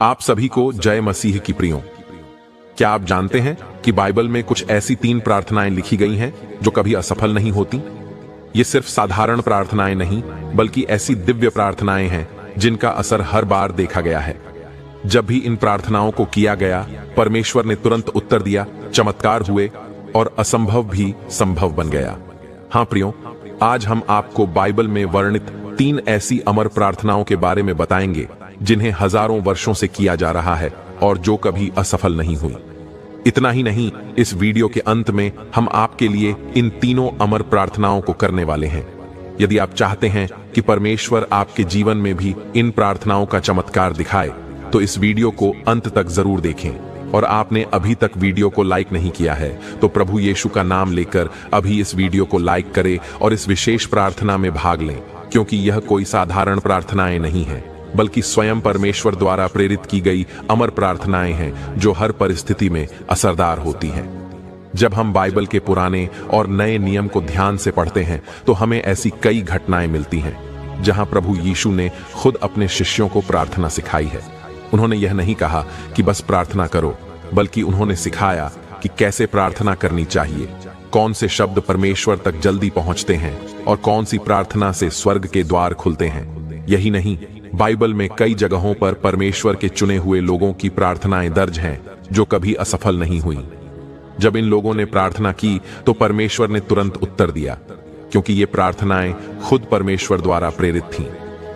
आप सभी को जय मसीह की प्रियो। क्या आप जानते हैं कि बाइबल में कुछ ऐसी 3 प्रार्थनाएं लिखी गई हैं जो कभी असफल नहीं होती। ये सिर्फ साधारण प्रार्थनाएं नहीं बल्कि ऐसी दिव्य प्रार्थनाएं हैं जिनका असर हर बार देखा गया है। जब भी इन प्रार्थनाओं को किया गया, परमेश्वर ने तुरंत उत्तर दिया, चमत्कार हुए और असंभव भी संभव बन गया। हाँ प्रियो, आज हम आपको बाइबल में वर्णित 3 ऐसी अमर प्रार्थनाओं के बारे में बताएंगे जिन्हें हजारों वर्षों से किया जा रहा है और जो कभी असफल नहीं हुई। इतना ही नहीं, इस वीडियो के अंत में हम आपके लिए इन तीनों अमर प्रार्थनाओं को करने वाले हैं। यदि आप चाहते हैं कि परमेश्वर आपके जीवन में भी इन प्रार्थनाओं का चमत्कार दिखाए, तो इस वीडियो को अंत तक जरूर देखें। और आपने अभी तक वीडियो को लाइक नहीं किया है तो प्रभु यीशु का नाम लेकर अभी इस वीडियो को लाइक करें और इस विशेष प्रार्थना में भाग लें, क्योंकि यह कोई साधारण प्रार्थनाएं नहीं है बल्कि स्वयं परमेश्वर द्वारा प्रेरित की गई अमर प्रार्थनाएं हैं जो हर परिस्थिति में असरदार होती हैं। जब हम बाइबल के पुराने और नए नियम को ध्यान से पढ़ते हैं तो हमें ऐसी कई घटनाएं मिलती हैं जहां प्रभु यीशु ने खुद अपने शिष्यों को प्रार्थना सिखाई है। उन्होंने यह नहीं कहा कि बस प्रार्थना करो, बल्कि उन्होंने सिखाया कि कैसे प्रार्थना करनी चाहिए, कौन से शब्द परमेश्वर तक जल्दी पहुंचते हैं और कौन सी प्रार्थना से स्वर्ग के द्वार खुलते हैं। यही नहीं, बाइबल में कई जगहों पर परमेश्वर के चुने हुए लोगों की प्रार्थनाएं दर्ज हैं जो कभी असफल नहीं हुई। जब इन लोगों ने प्रार्थना की तो परमेश्वर ने तुरंत उत्तर दिया, क्योंकि ये प्रार्थनाएं खुद परमेश्वर द्वारा प्रेरित थीं।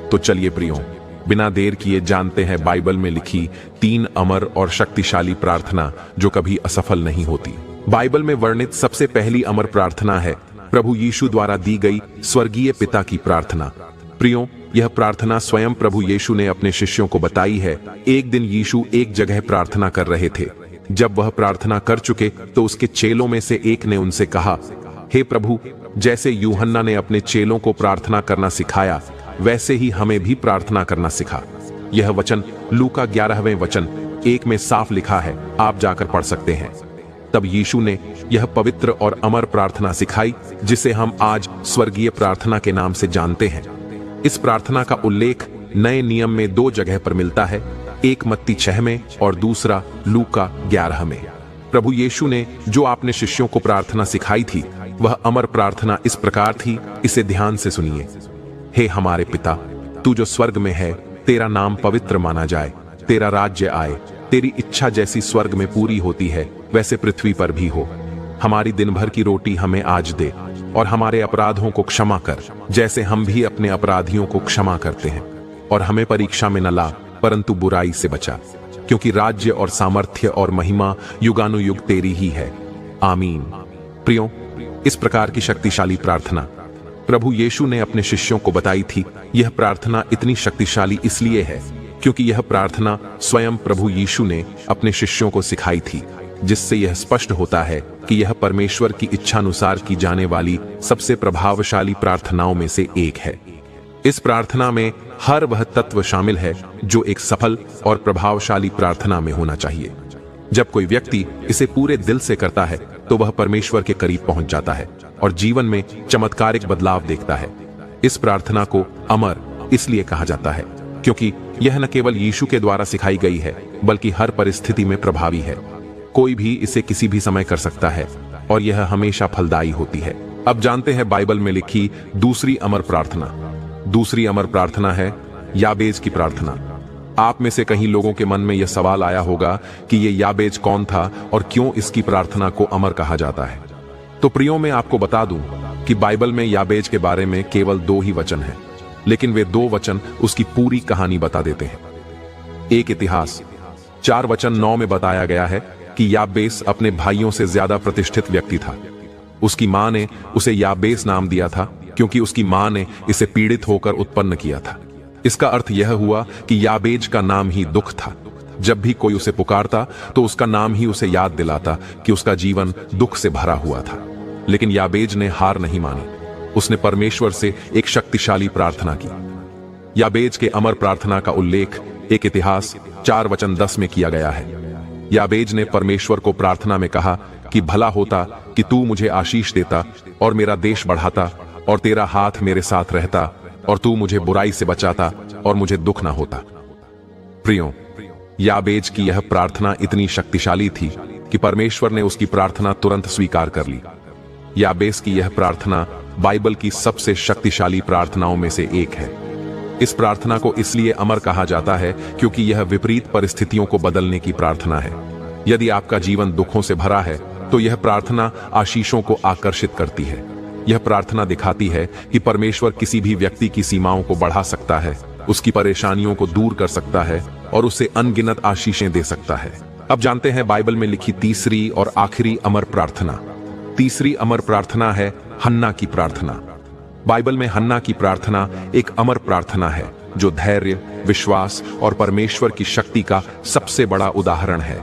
तो चलिए प्रियो, बिना देर किए जानते हैं बाइबल में लिखी 3 अमर और शक्तिशाली प्रार्थना जो कभी असफल नहीं होती। बाइबल में वर्णित सबसे पहली अमर प्रार्थना है प्रभु यीशु द्वारा दी गई स्वर्गीय पिता की प्रार्थना। प्रियो, यह प्रार्थना स्वयं प्रभु यीशु ने अपने शिष्यों को बताई है। एक दिन यीशु एक जगह प्रार्थना कर रहे थे। जब वह प्रार्थना कर चुके तो उसके चेलों में से एक ने उनसे कहा, हे प्रभु, जैसे यूहन्ना ने अपने चेलों को प्रार्थना करना सिखाया, वैसे ही हमें भी प्रार्थना करना सिखा। यह वचन लूका 11वें वचन 1 में साफ लिखा है, आप जाकर पढ़ सकते हैं। तब यीशु ने यह पवित्र और अमर प्रार्थना सिखाई जिसे हम आज स्वर्गीय प्रार्थना के नाम से जानते हैं। इस प्रार्थना का उल्लेख नए नियम में 2 जगह पर मिलता है, एक मत्ती 6 में और दूसरा लूका 11 में। प्रभु यीशु ने जो आपने शिष्यों को प्रार्थना सिखाई थी वह अमर प्रार्थना इस प्रकार थी, इसे ध्यान से सुनिए। हे हमारे पिता, तू जो स्वर्ग में है, तेरा नाम पवित्र माना जाए, तेरा राज्य आए, तेरी इच्छा जैसी स्वर्ग में पूरी होती है वैसे पृथ्वी पर भी हो। हमारी दिन भर की रोटी हमें आज दे और हमारे अपराधों को क्षमा कर जैसे हम भी अपने अपराधियों को क्षमा करते हैं, और हमें परीक्षा में न ला परंतु बुराई से बचा, क्योंकि राज्य और सामर्थ्य और महिमा युगानुयुग तेरी ही है, आमीन। प्रियो, इस प्रकार की शक्तिशाली प्रार्थना प्रभु यीशु ने अपने शिष्यों को बताई थी। यह प्रार्थना इतनी शक्तिशाली इसलिए है क्योंकि यह प्रार्थना स्वयं प्रभु यीशु ने अपने शिष्यों को सिखाई थी, जिससे यह स्पष्ट होता है कि यह परमेश्वर की इच्छानुसार की जाने वाली सबसे प्रभावशाली प्रार्थनाओं में से एक है। इस प्रार्थना में हर वह तत्व शामिल है जो एक सफल और प्रभावशाली प्रार्थना में होना चाहिए। जब कोई व्यक्ति इसे पूरे दिल से करता है तो वह परमेश्वर के करीब पहुंच जाता है और जीवन में चमत्कारिक बदलाव देखता है। इस प्रार्थना को अमर इसलिए कहा जाता है क्योंकि यह न केवल यीशु के द्वारा सिखाई गई है बल्कि हर परिस्थिति में प्रभावी है। कोई भी इसे किसी भी समय कर सकता है और यह हमेशा फलदायी होती है। अब जानते हैं बाइबल में लिखी दूसरी अमर प्रार्थना। दूसरी अमर प्रार्थना है याबेज की प्रार्थना। आप में से कई लोगों के मन में यह सवाल आया होगा कि यह याबेज कौन था और क्यों इसकी प्रार्थना को अमर कहा जाता है। तो प्रियो, मैं आपको बता दूं कि बाइबल में याबेज के बारे में केवल 2 ही वचन हैं, लेकिन वे 2 वचन उसकी पूरी कहानी बता देते हैं। एक इतिहास 4 वचन 9 में बताया गया है कि याबेस अपने भाइयों से ज्यादा प्रतिष्ठित व्यक्ति था। उसकी मां ने उसे याबेस नाम दिया था क्योंकि उसकी मां ने इसे पीड़ित होकर उत्पन्न किया था। इसका अर्थ यह हुआ कि याबेज का नाम ही दुख था। जब भी कोई उसे पुकारता तो उसका नाम ही उसे याद दिलाता कि उसका जीवन दुख से भरा हुआ था। लेकिन याबेज ने हार नहीं मानी। उसने परमेश्वर से एक शक्तिशाली प्रार्थना की। याबेज के अमर प्रार्थना का उल्लेख एक इतिहास 4 वचन 10 में किया गया है। याबेज ने परमेश्वर को प्रार्थना में कहा कि भला होता कि तू मुझे आशीष देता और मेरा देश बढ़ाता और तेरा हाथ मेरे साथ रहता और तू मुझे बुराई से बचाता और मुझे दुख ना होता। प्रियो, याबेज की यह प्रार्थना इतनी शक्तिशाली थी कि परमेश्वर ने उसकी प्रार्थना तुरंत स्वीकार कर ली। याबेज की यह प्रार्थना बाइबल की सबसे शक्तिशाली प्रार्थनाओं में से एक है। इस प्रार्थना को इसलिए अमर कहा जाता है क्योंकि यह विपरीत परिस्थितियों को बदलने की प्रार्थना है। यदि आपका जीवन दुखों से भरा है तो यह प्रार्थना आशीषों को आकर्षित करती है। यह प्रार्थना दिखाती है कि परमेश्वर किसी भी व्यक्ति की सीमाओं को बढ़ा सकता है, उसकी परेशानियों को दूर कर सकता है और उसे अनगिनत आशीषें दे सकता है। अब जानते हैं बाइबल में लिखी तीसरी और आखिरी अमर प्रार्थना। तीसरी अमर प्रार्थना है हन्ना की प्रार्थना। बाइबल में हन्ना की प्रार्थना एक अमर प्रार्थना है जो धैर्य, विश्वास और परमेश्वर की शक्ति का सबसे बड़ा उदाहरण है।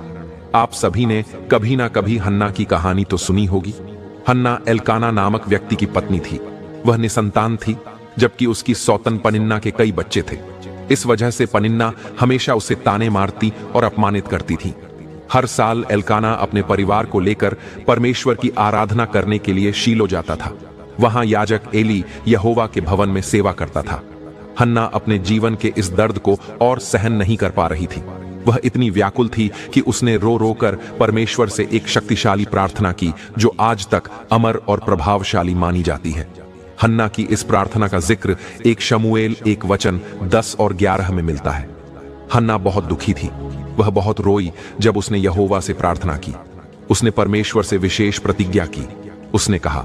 आप सभी ने कभी ना कभी हन्ना की कहानी तो सुनी होगी। हन्ना एल्काना नामक व्यक्ति की पत्नी थी। वह निसंतान थी, जबकि उसकी सौतन पनिन्ना के कई बच्चे थे। इस वजह से पनिन्ना हमेशा उसे ताने मारती और अपमानित करती थी। हर साल एल्काना अपने परिवार को लेकर परमेश्वर की आराधना करने के लिए शीलो जाता था। वहां याजक एली यहोवा के भवन में सेवा करता था। हन्ना अपने जीवन के इस दर्द को और सहन नहीं कर पा रही थी। वह इतनी व्याकुल थी कि उसने रो रो कर परमेश्वर से एक शक्तिशाली प्रार्थना की जो आज तक अमर और प्रभावशाली मानी जाती है। हन्ना की इस प्रार्थना का जिक्र एक शमूएल 1 वचन 10 और 11 में मिलता है। हन्ना बहुत दुखी थी। वह बहुत रोई जब उसने यहोवा से प्रार्थना की। उसने परमेश्वर से विशेष प्रतिज्ञा की। उसने कहा,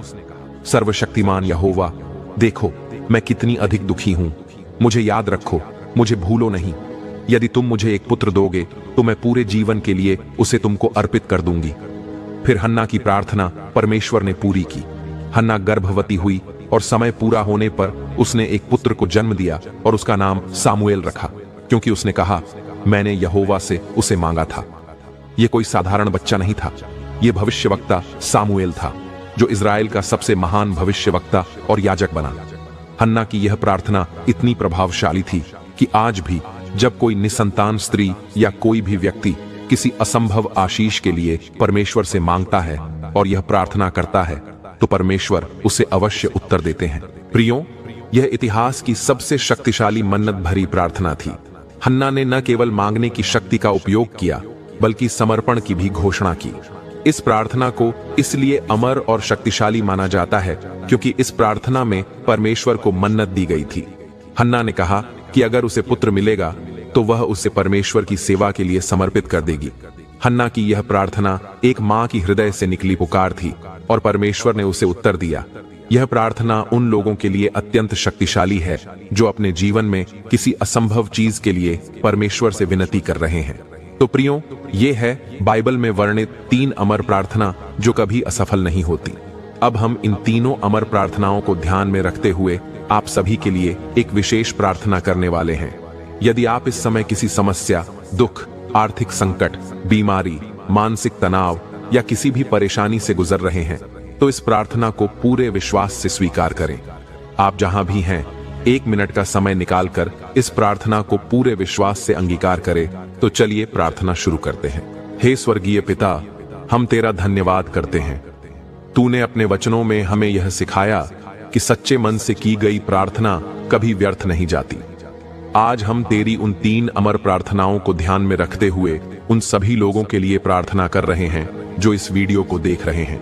सर्वशक्तिमान यहोवा, देखो मैं कितनी अधिक दुखी हूं। मुझे याद रखो, मुझे भूलो नहीं। यदि तुम मुझे एक पुत्र दोगे तो मैं पूरे जीवन के लिए उसे तुमको अर्पित कर दूंगी। फिर हन्ना की प्रार्थना परमेश्वर ने पूरी की। हन्ना गर्भवती हुई और समय पूरा होने पर उसने एक पुत्र को जन्म दिया और उसका नाम सामुएल रखा, क्योंकि उसने कहा, मैंने यहोवा से उसे मांगा था। यह कोई साधारण बच्चा नहीं था। यह भविष्यवक्ता सामुएल था, जो इज़राइल का सबसे महान भविष्यवक्ता और याजक बना। हन्ना की यह प्रार्थना इतनी प्रभावशाली थी कि आज भी जब कोई निसंतान स्त्री या कोई भी व्यक्ति किसी असंभव आशीष के लिए परमेश्वर से मांगता है और यह प्रार्थना करता है तो परमेश्वर उसे अवश्य उत्तर देते हैं। प्रियो, यह इतिहास की सबसे शक्तिशाली मन्नत भरी प्रार्थना थी। हन्ना ने न केवल मांगने की शक्ति का उपयोग किया बल्कि समर्पण की भी घोषणा की। इस प्रार्थना को इसलिए अमर और शक्तिशाली माना जाता है क्योंकि इस प्रार्थना में परमेश्वर को मन्नत दी गई थी। हन्ना ने कहा कि अगर उसे पुत्र मिलेगा तो वह उसे परमेश्वर की सेवा के लिए समर्पित कर देगी। हन्ना की यह प्रार्थना एक मां की हृदय से निकली पुकार थी और परमेश्वर ने उसे उत्तर दिया। यह प्रार्थना उन लोगों के लिए अत्यंत शक्तिशाली है जो अपने जीवन में किसी असंभव चीज के लिए परमेश्वर से विनती कर रहे हैं। तो प्रियो, ये है बाइबल में वर्णित 3 अमर प्रार्थना जो कभी असफल नहीं होती। अब हम इन तीनों अमर प्रार्थनाओं को ध्यान में रखते हुए आप सभी के लिए एक विशेष प्रार्थना करने वाले हैं। यदि आप इस समय किसी समस्या, दुख, आर्थिक संकट, बीमारी, मानसिक तनाव या किसी भी परेशानी से गुजर रहे हैं तो इस प्रार्थना को पूरे विश्वास से स्वीकार करें। आप जहां भी हैं 1 मिनट का समय निकालकर इस प्रार्थना को पूरे विश्वास से अंगीकार करें। तो चलिए प्रार्थना शुरू करते हैं। हे स्वर्गीय पिता, हम तेरा धन्यवाद करते हैं। तूने अपने वचनों में हमें यह सिखाया कि सच्चे मन से की गई प्रार्थना कभी व्यर्थ नहीं जाती। आज हम तेरी उन 3 अमर प्रार्थनाओं को ध्यान में रखते हुए उन सभी लोगों के लिए प्रार्थना कर रहे हैं जो इस वीडियो को देख रहे हैं।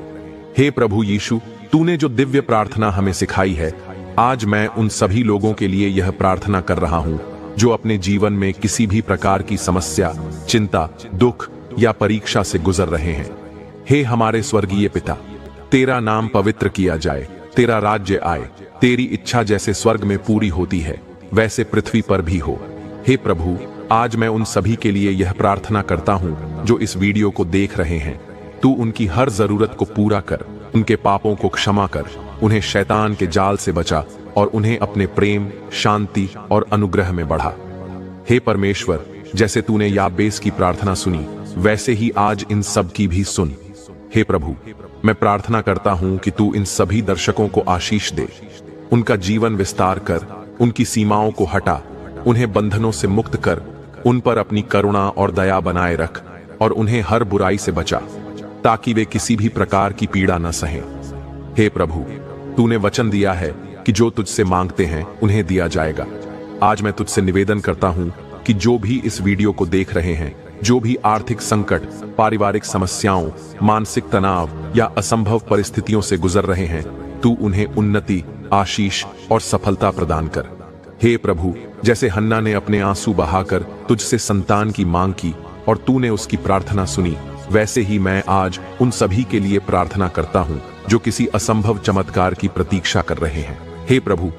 हे प्रभु यीशु, तूने जो दिव्य प्रार्थना हमें सिखाई है, आज मैं उन सभी लोगों के लिए यह प्रार्थना कर रहा हूं जो अपने जीवन में किसी भी प्रकार की समस्या, चिंता, दुख या परीक्षा से गुजर रहे हैं। हे हमारे स्वर्गीय पिता, तेरा नाम पवित्र किया जाए, तेरा राज्य आए, तेरी इच्छा जैसे स्वर्ग में पूरी होती है वैसे पृथ्वी पर भी हो। हे प्रभु, आज मैं उन सभी के लिए यह प्रार्थना करता हूं जो इस वीडियो को देख रहे हैं। तू उनकी हर जरूरत को पूरा कर, उनके पापों को क्षमा कर, उन्हें शैतान के जाल से बचा और उन्हें अपने प्रेम, शांति और अनुग्रह में बढ़ा। हे परमेश्वर, जैसे तूने याबेस की प्रार्थना सुनी वैसे ही आज इन सब की भी सुन। हे प्रभु, मैं प्रार्थना करता हूं कि तू इन सभी दर्शकों को आशीष दे, उनका जीवन विस्तार कर, उनकी सीमाओं को हटा, उन्हें बंधनों से मुक्त कर, उन पर अपनी करुणा और दया बनाए रख और उन्हें हर बुराई से बचा ताकि वे किसी भी प्रकार की पीड़ा न सहें। हे प्रभु, तूने वचन दिया है कि जो तुझसे मांगते हैं उन्हें दिया जाएगा। आज मैं तुझसे निवेदन करता हूं कि जो भी इस वीडियो को देख रहे हैं, जो भी आर्थिक संकट, पारिवारिक समस्याओं, मानसिक तनाव या असंभव परिस्थितियों से गुजर रहे हैं, तू उन्हें उन्नति, आशीष और सफलता प्रदान कर। हे प्रभु, जैसे हन्ना ने अपने आंसू बहाकर तुझसे संतान की मांग की और तूने उसकी प्रार्थना सुनी, वैसे ही मैं आज उन सभी के लिए प्रार्थना करता हूं जो किसी असंभव चमत्कार की प्रतीक्षा कर रहे हैं। हे प्रभु,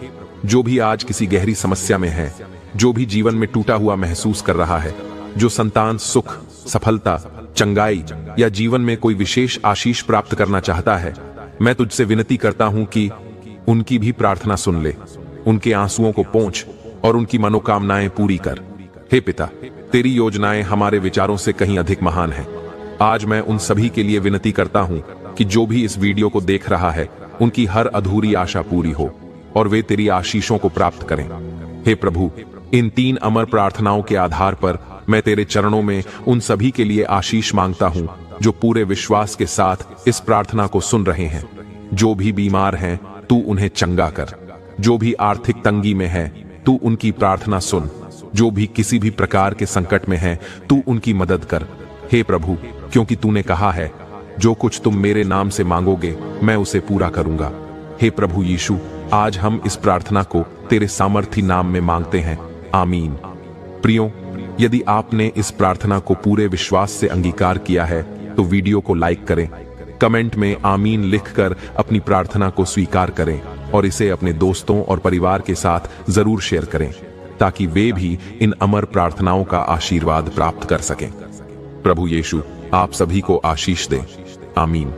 जो भी आज किसी गहरी समस्या में है, जो भी जीवन में टूटा हुआ महसूस कर रहा है, जो संतान सुख, सफलता, चंगाई या जीवन में कोई विशेष आशीष प्राप्त करना चाहता है, मैं तुझसे विनती करता हूं कि उनकी भी प्रार्थना सुन ले, उनके आंसुओं को पोंछ और उनकी मनोकामनाएं पूरी कर। हे पिता, तेरी योजनाएं हमारे विचारों से कहीं अधिक महान हैं। आज मैं उन सभी के लिए विनती करता हूं कि जो भी इस वीडियो को देख रहा है, उनकी हर अधूरी आशा पूरी हो और वे तेरी आशीषों को प्राप्त करें। हे प्रभु, इन 3 अमर प्रार्थनाओं के आधार पर मैं तेरे चरणों में उन सभी के लिए आशीष मांगता हूं जो पूरे विश्वास के साथ इस प्रार्थना को सुन रहे हैं। जो भी बीमार हैं, तू उन्हें चंगा कर। जो भी आर्थिक तंगी में है, तू उनकी प्रार्थना सुन। जो भी किसी भी प्रकार के संकट में है, तू उनकी मदद कर। हे प्रभु, क्योंकि तूने कहा है, जो कुछ तुम मेरे नाम से मांगोगे मैं उसे पूरा करूंगा। हे प्रभु यीशु, आज हम इस प्रार्थना को तेरे सामर्थी नाम में मांगते हैं। आमीन। प्रियो, यदि आपने इस प्रार्थना को पूरे विश्वास से अंगीकार किया है तो वीडियो को लाइक करें, कमेंट में आमीन लिखकर अपनी प्रार्थना को स्वीकार करें और इसे अपने दोस्तों और परिवार के साथ जरूर शेयर करें ताकि वे भी इन अमर प्रार्थनाओं का आशीर्वाद प्राप्त कर सकें। प्रभु यीशु आप सभी को आशीष दे। आमीन।